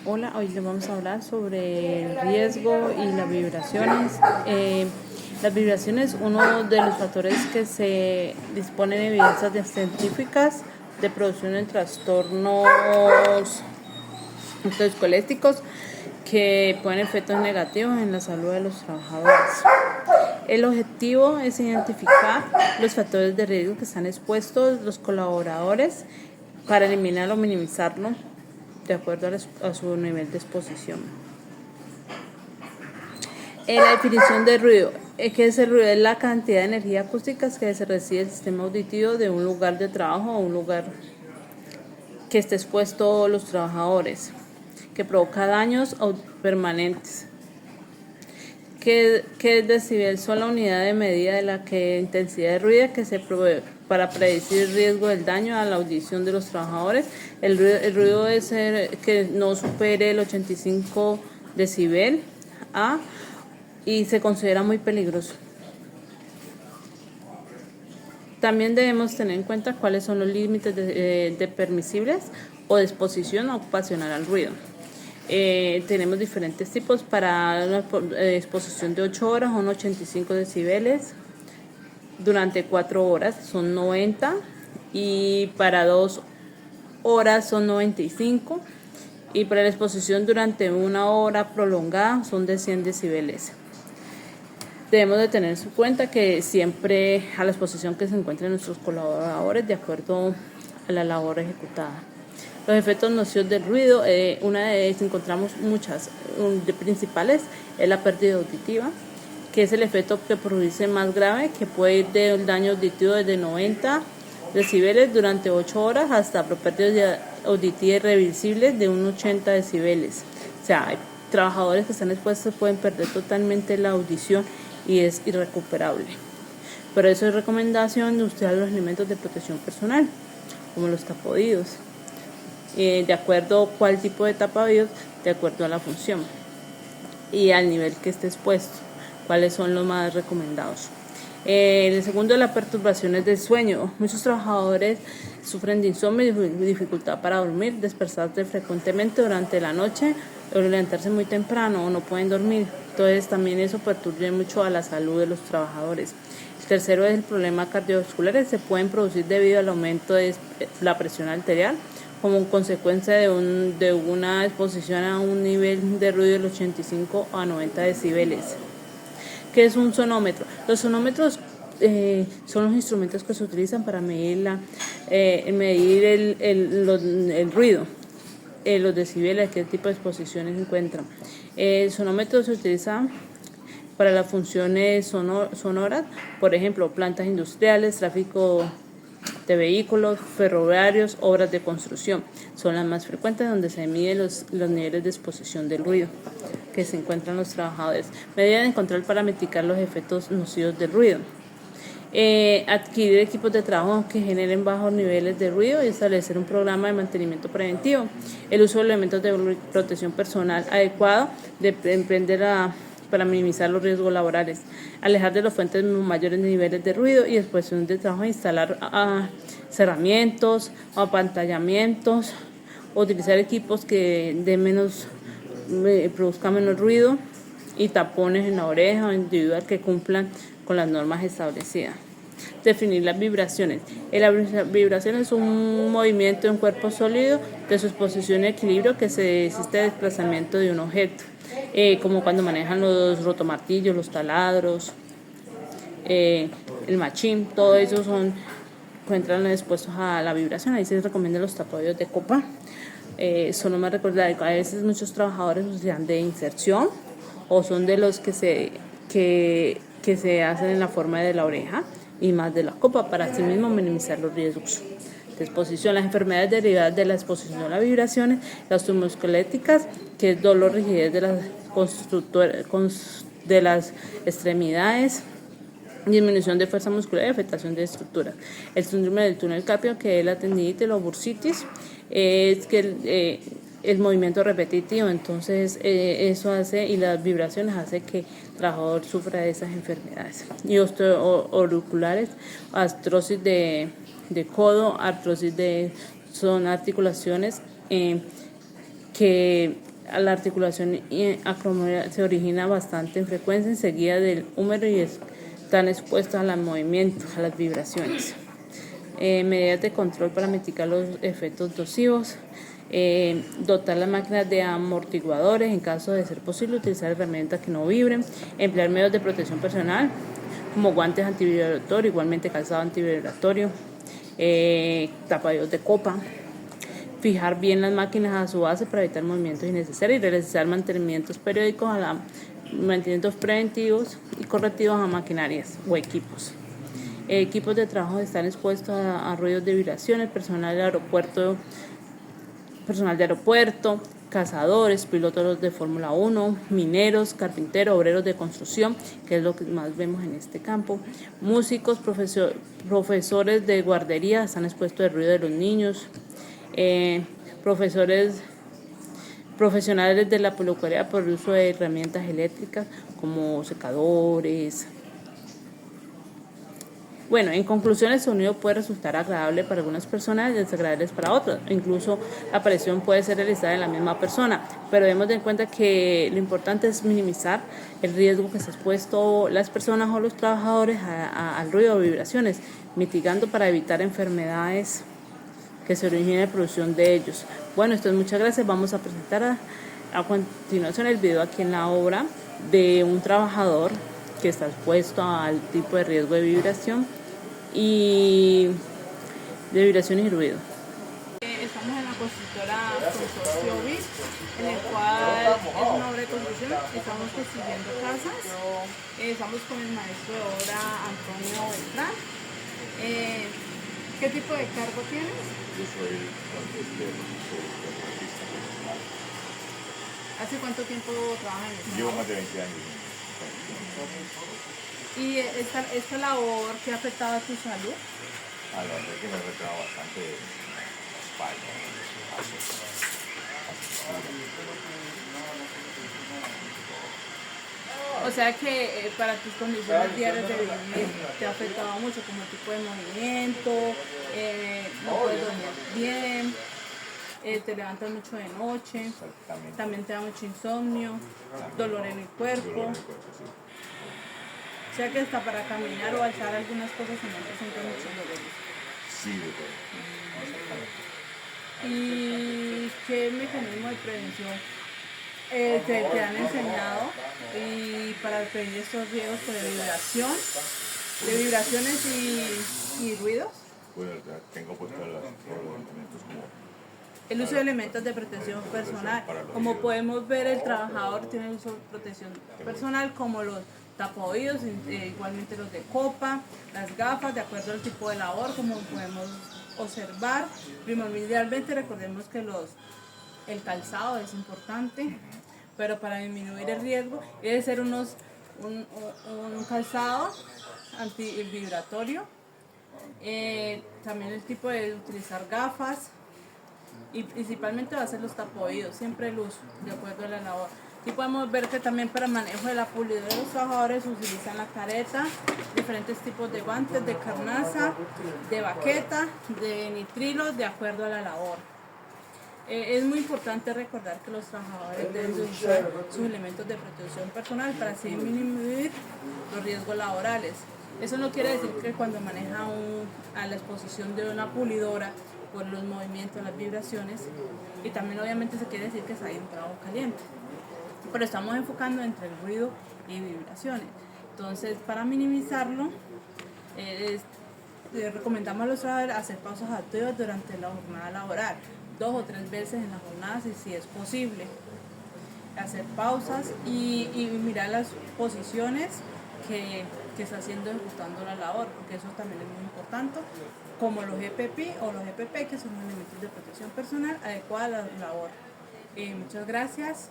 Hola, hoy les vamos a hablar sobre el riesgo y las vibraciones. Las vibraciones, uno de los factores que se dispone de evidencias científicas de producción de trastornos musculoesqueléticos que ponen efectos negativos en la salud de los trabajadores. El objetivo es identificar los factores de riesgo que están expuestos los colaboradores para eliminarlo o minimizarlo de acuerdo a su nivel de exposición. La definición de ruido. ¿Qué es el ruido? Es la cantidad de energía acústica que se recibe del sistema auditivo de un lugar de trabajo o un lugar que esté expuesto a los trabajadores, que provoca daños permanentes. ¿Qué es decibel? Son la unidad de medida de la intensidad de ruido que se provee para predecir el riesgo del daño a la audición de los trabajadores. El ruido debe ser que no supere el 85 decibel y se considera muy peligroso. También debemos tener en cuenta cuáles son los límites de permisibles o de exposición ocupacional al ruido. Tenemos diferentes tipos. Para una exposición de 8 horas son 85 decibeles, durante 4 horas son 90 y para 2 horas son 95 y para la exposición durante 1 hora prolongada son de 100 decibeles. Debemos de tener en cuenta que siempre a la exposición que se encuentren nuestros colaboradores de acuerdo a la labor ejecutada. Los efectos nocivos del ruido, una de ellas encontramos muchas, de principales es la pérdida auditiva, que es el efecto que produce más grave, que puede ir del daño auditivo desde 90 decibeles durante 8 horas hasta pérdida auditiva irreversible de unos 80 decibeles. O sea, hay trabajadores que están expuestos pueden perder totalmente la audición y es irrecuperable. Por eso es recomendación de usar los elementos de protección personal, como los tapaoídos, de acuerdo a cuál tipo de tapaoídos, de acuerdo a la función y al nivel que esté expuesto, cuáles son los más recomendados. El segundo es las perturbaciones del sueño. Muchos trabajadores sufren de insomnio y dificultad para dormir, despertarse frecuentemente durante la noche o levantarse muy temprano o no pueden dormir. Entonces también eso perturba mucho a la salud de los trabajadores. El tercero es el problema cardiovascular, se pueden producir debido al aumento de la presión arterial como consecuencia de una exposición a un nivel de ruido del 85 a 90 decibeles. ¿Qué es un sonómetro? Los sonómetros son los instrumentos que se utilizan para medir el ruido, los decibeles, qué tipo de exposiciones se encuentran. El sonómetro se utiliza para las funciones sonoras, por ejemplo, plantas industriales, tráfico de vehículos, ferroviarios, obras de construcción. Son las más frecuentes donde se miden los niveles de exposición del ruido que se encuentran los trabajadores. Medidas de control para mitigar los efectos nocivos del ruido. Adquirir equipos de trabajo que generen bajos niveles de ruido y establecer un programa de mantenimiento preventivo. El uso de elementos de protección personal adecuado de emprender para minimizar los riesgos laborales, alejar de las fuentes mayores niveles de ruido y exposición de trabajo, instalar cerramientos o apantallamientos, utilizar equipos que produzcan menos ruido y tapones en la oreja o individual que cumplan con las normas establecidas. Definir las vibraciones. La vibración es un movimiento de un cuerpo sólido de su exposición y equilibrio que se existe desplazamiento de un objeto, como cuando manejan los rotomartillos, los taladros, el machín, todo eso encuentran expuestos a la vibración. Ahí se recomiendan los tapaoídos de copa. Solo me recordar que a veces muchos trabajadores usan de inserción o son de los que se hacen en la forma de la oreja y más de la copa para así mismo minimizar los riesgos de exposición. Las enfermedades derivadas de la exposición a las vibraciones, las musculoesqueléticas, que es dolor, rigidez de las extremidades, disminución de fuerza muscular y afectación de estructuras. El síndrome del túnel carpio, que es la tendinitis o bursitis, es que el movimiento repetitivo, entonces eso hace, y las vibraciones hace que el trabajador sufra de esas enfermedades. Y osteoauriculares, artrosis de codo, artrosis son articulaciones que la articulación acromial se origina bastante en frecuencia enseguida del húmero y están expuestos a los movimientos, a las vibraciones. Medidas de control para mitigar los efectos nocivos. Dotar las máquinas de amortiguadores en caso de ser posible, utilizar herramientas que no vibren, emplear medios de protección personal como guantes antivibratorios, igualmente calzado antivibratorio, tapadillos de copa, fijar bien las máquinas a su base para evitar movimientos innecesarios y realizar mantenimientos periódicos mantenimientos preventivos y correctivos a maquinarias o equipos. Equipos de trabajo están expuestos a ruidos de vibraciones, personal de aeropuerto, cazadores, pilotos de Fórmula 1, mineros, carpinteros, obreros de construcción, que es lo que más vemos en este campo, músicos, profesores de guardería están expuestos al ruido de los niños, profesionales de la peluquería por el uso de herramientas eléctricas como secadores. Bueno, en conclusión, el sonido puede resultar agradable para algunas personas y desagradables para otras. Incluso la aparición puede ser realizada en la misma persona, pero debemos tener en cuenta que lo importante es minimizar el riesgo que se ha expuesto las personas o los trabajadores al ruido o vibraciones, mitigando para evitar enfermedades que se originen en la producción de ellos. Bueno, muchas gracias. Vamos a presentar a continuación el video aquí en la obra de un trabajador que está expuesto al tipo de riesgo de vibración y ruido. Estamos en la constructora Consorcio BIS, en el cual es una obra de construcción. Estamos construyendo casas. Estamos con el maestro de obra Antonio Beltrán. ¿Qué tipo de cargo tienes? Yo soy contratista profesional. ¿Hace cuánto tiempo trabajas en esto? Llevo más de 20 años. ¿Y esta labor qué ha afectado a tu salud? A la verdad que me he afectado bastante la espalda, O sea que para tus condiciones diarias de vivir te ha afectado mucho, como el tipo de movimiento, no puedes dormir bien, te levantas mucho de noche, también te da mucho insomnio, dolor en el cuerpo. Sí. O sea que hasta para caminar o alzar algunas cosas se me presentan muchos dolores. Sí, de todo. ¿Y qué mecanismo de prevención te han enseñado y para prevenir estos riesgos por vibraciones y ruidos? Bueno, tengo puestos todos los elementos como El uso de elementos de protección personal. Como podemos ver, el trabajador tiene el uso de protección personal como los tapaoídos, igualmente los de copa, las gafas, de acuerdo al tipo de labor, como podemos observar. Primordialmente recordemos que el calzado es importante, pero para disminuir el riesgo debe ser un calzado antivibratorio. También el tipo de utilizar gafas y principalmente va a ser los tapaoídos, siempre el uso, de acuerdo a la labor. Aquí podemos ver que también para el manejo de la pulidora de los trabajadores utilizan la careta, diferentes tipos de guantes, de carnaza, de baqueta, de nitrilo, de acuerdo a la labor. Es muy importante recordar que los trabajadores deben usar sus elementos de protección personal para así disminuir los riesgos laborales. Eso no quiere decir que cuando maneja a la exposición de una pulidora por los movimientos, las vibraciones, y también obviamente se quiere decir que está en trabajo caliente. Pero estamos enfocando entre el ruido y vibraciones. Entonces, para minimizarlo, recomendamos a los trabajadores hacer pausas activas durante la jornada laboral, 2 o 3 veces en la jornada, si es posible. Hacer pausas y mirar las posiciones que está haciendo ejecutando la labor, porque eso también es muy importante, como los EPP o los EPP, que son elementos de protección personal adecuada a la labor. Muchas gracias.